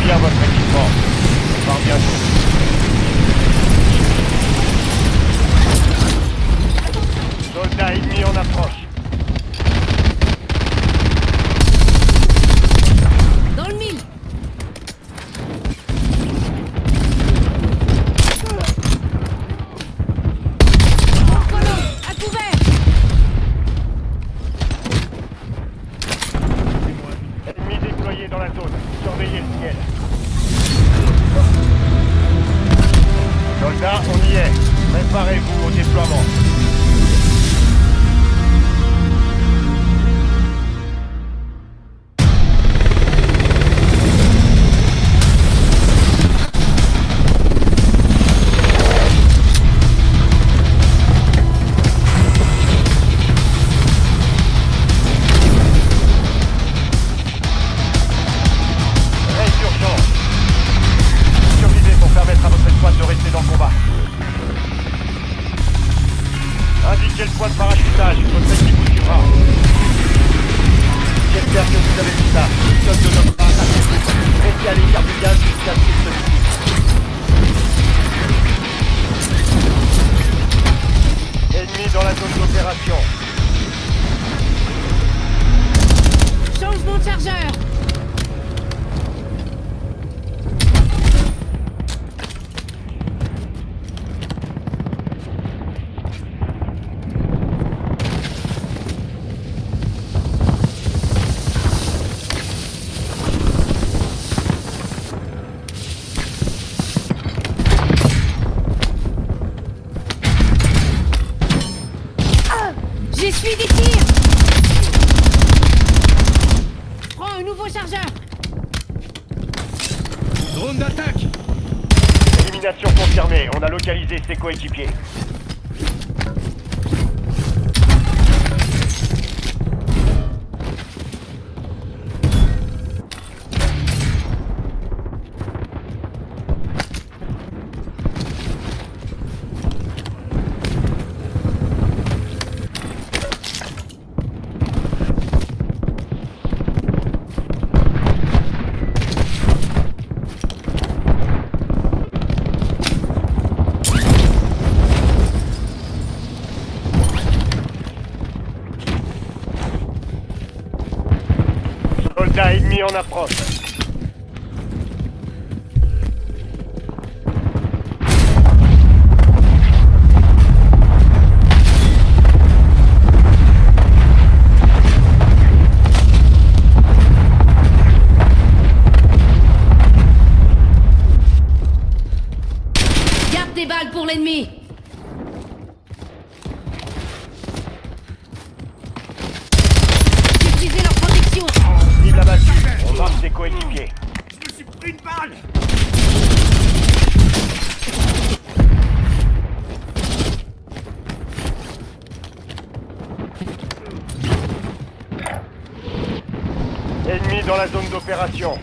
bien votre équipement. On part bientôt. Soldats ennemis en approche. Dans le mille. Colon, à couvert. Ennemis déployés dans la zone. Surveillez le ciel. Soldats, on y est. Préparez-vous au déploiement. Indiquez le point de parachutage, votre équipe vous suivra. J'espère que vous avez vu ça. Le sol de notre part a restez à l'écart du gaz jusqu'à ce qu'il se dissipe. Ennemi dans la zone d'opération. Changement de chargeur. J'essuie des tirs. Prends un nouveau chargeur. Drone d'attaque. Élimination confirmée, on a localisé ses coéquipiers. Soldats ennemis en approche. Garde des balles pour l'ennemi. Utilisez leur protection. Cible abattue, on marque ses coéquipiers. Je me suis pris une balle. Ennemi dans la zone d'opération.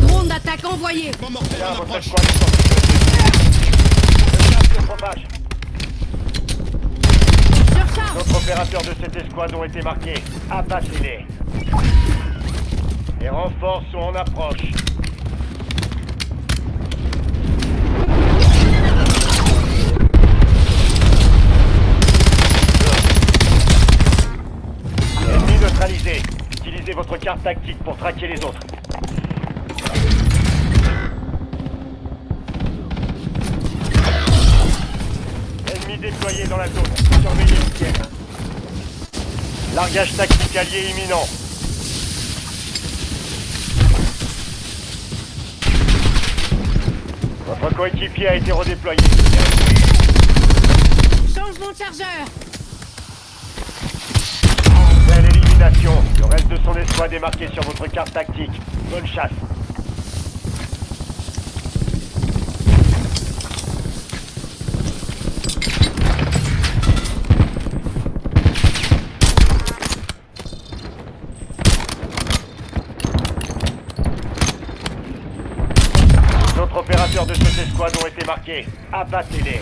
Drone d'attaque envoyé. Mon mortel Bien, en votre approche. escouade est sortie. Le gaz se propage. Je recharge. D'autres opérateurs de cette escouade ont été marqués. Abattez-les. Les renforts sont en approche. Ennemi neutralisé. Utilisez votre carte tactique pour traquer les autres. Ennemi déployé dans la zone. Surveillez le ciel. Largage tactique allié imminent. Votre coéquipier a été redéployé. Changement de chargeur. Belle élimination. Le reste de son escouade est marqué sur votre carte tactique. Bonne chasse. D'autres opérateurs de cette escouade ont été marqués. Abattez-les.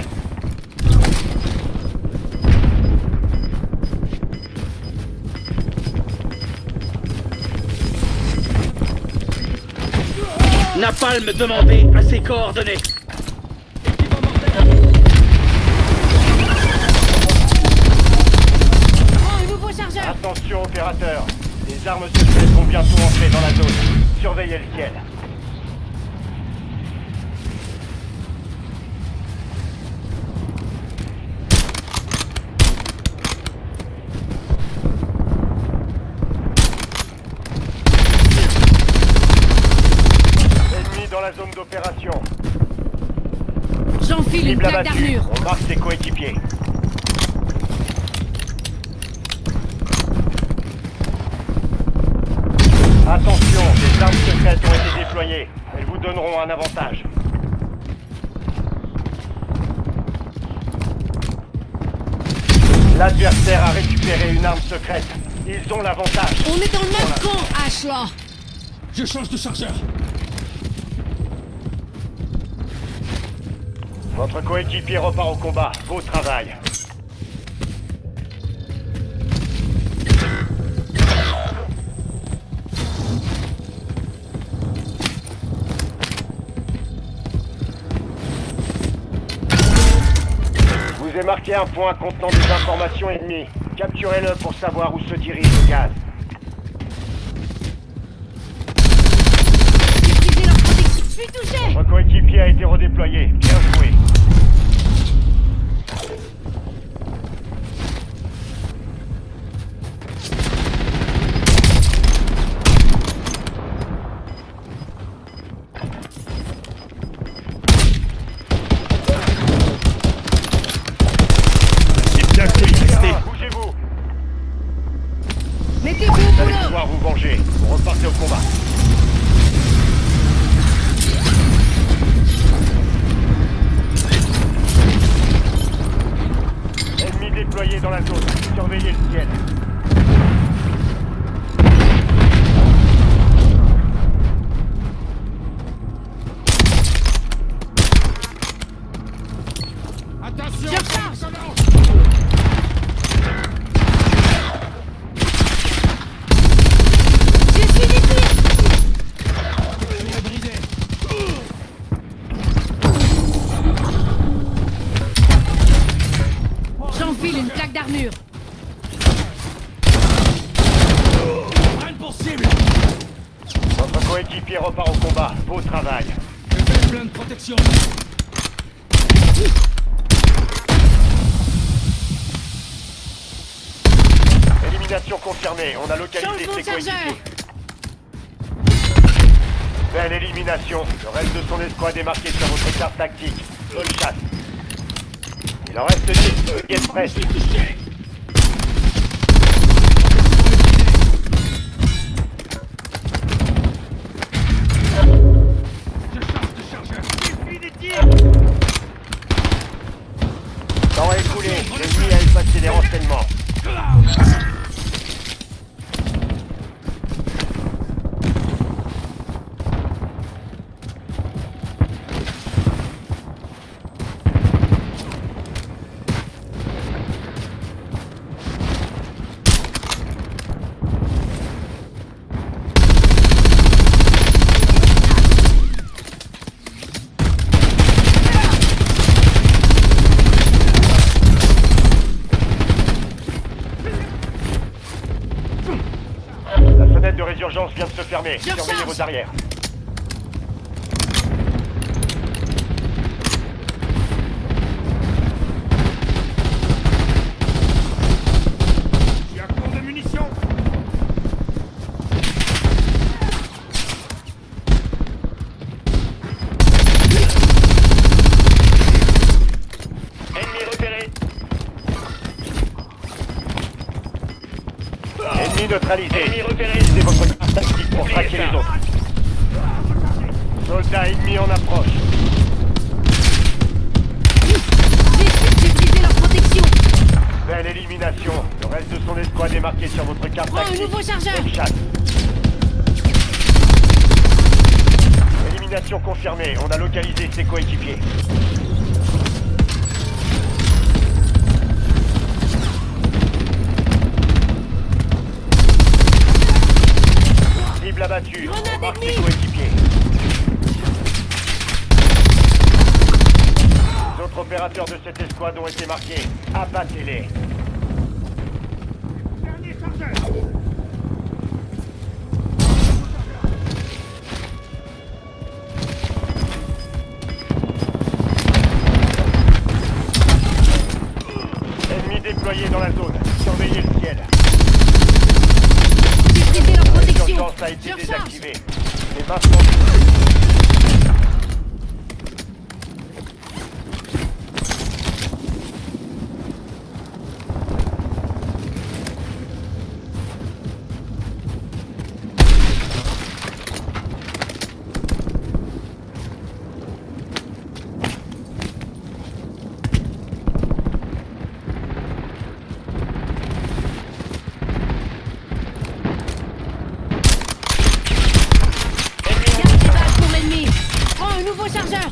Napalm demandé à ses coordonnées. Équipement mortel. Prends un nouveau chargeur. Attention opérateur, les armes secrètes vont bientôt entrer dans la zone. Surveillez le ciel. Ennemi dans la zone d'opération. J'enfile une Cible plaque abattue. d'armure. On marque ses coéquipiers. Attention, les armes secrètes ont été déployées. Elles vous donneront un avantage. L'adversaire a récupéré une arme secrète. Ils ont l'avantage. On est dans le même camp, Ash, là. Je change de chargeur. Votre coéquipier repart au combat. Beau travail. Vous avez marqué un point contenant des informations ennemies. Capturez-le pour savoir où se dirige le gaz. Maîtrisez leur protection. Je suis touché. Votre coéquipier a été redéployé. Bien joué. C'est bien que t'es resté. Bougez-vous. Mettez-vous au Vous allez boulot. pouvoir vous venger. Vous repartez au combat. Ennemi déployé dans la zone. Surveillez le ciel. Attention. Je recharge. Je suis détruit. Il est brisé. J'enfile une plaque d'armure. Prenne pour cible. Votre coéquipier repart au combat. Beau travail. Je fais plein de protection. Élimination confirmée. On a localisé Changement ses de chargeur. coéquipiers. Belle élimination. Le reste de son escouade est marqué sur votre carte tactique. Bonne chasse. Il en reste 10. Qui est prêt. Je change de chargeur. Défie des tirs. Temps écoulé. L'ennemi a effacé les renseignements. La fenêtre de résurgence vient de se fermer. Je Surveillez recharge. vos arrières. Je suis à court de munitions. Ennemi repéré. Ennemi neutralisé. Ennemi repéré. Utilisez votre carte tactique pour traquer les autres. Soldats ennemis en approche. J'ai brisé leur protection. Belle élimination. Le reste de son escouade est marqué sur votre carte Prends un tactique. nouveau chargeur. Bonne chasse. Élimination confirmée. On a localisé ses coéquipiers. Cible abattue. Grenade On marque ses ennemie. coéquipiers. opérateurs de cette escouade ont été marqués. Abattez-les. Dernier chargeur. Ennemis déployés dans la zone. Surveillez le ciel. J'ai brisé leur protection. L'urgence a été Je recharge. désactivée. Et maintenant... Garde des balles pour l'ennemi. Prends un nouveau chargeur.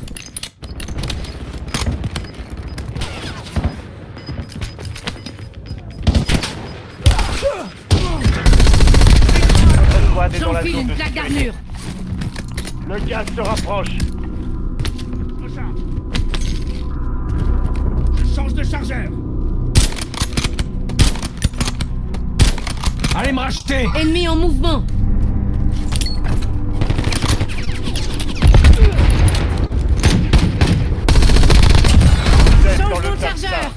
Notre escouade est dans la J'enfile zone une de plaque sécurité. d'armure. Le gaz se rapproche. Recharge. Je change de chargeur. Allez me racheter! Ennemi en mouvement. Vous êtes dans Changement le de top chargeur.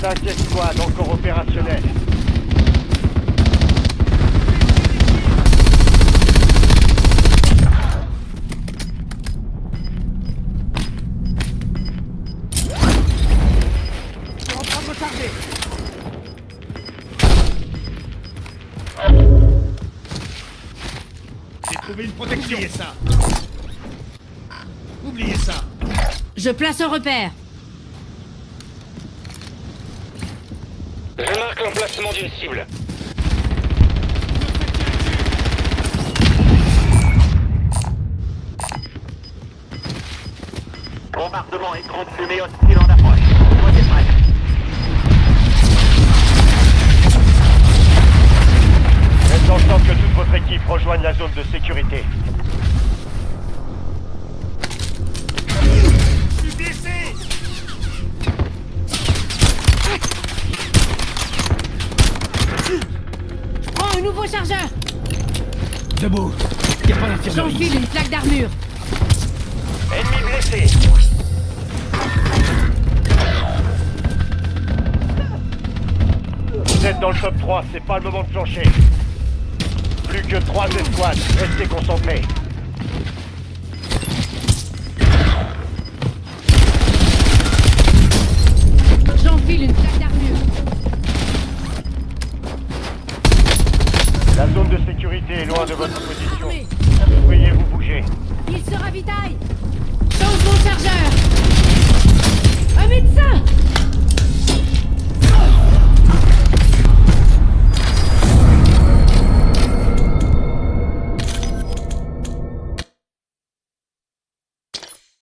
5 escouades encore opérationnelles. Je vais reprendre recharger. J'ai trouvé une protection. Oubliez ça. Oubliez ça. Je place un repère. Je marque l'emplacement d'une cible. Bombardement et trompe fumée hostile en approche. Soyez prêts. Faites en sorte que toute votre équipe rejoigne la zone de sécurité. Je suis blessé. Prends un nouveau chargeur. Debout! Y'a pas d'infirmerie! J'enfile une plaque d'armure. Ennemi blessé. Vous êtes dans le top 3, c'est pas le moment de flancher. Plus que 3 escouades, restez concentrés. J'enfile une plaque d'armure. La zone de sécurité est loin de votre position. Armé. Veuillez vous bouger. Il se ravitaille.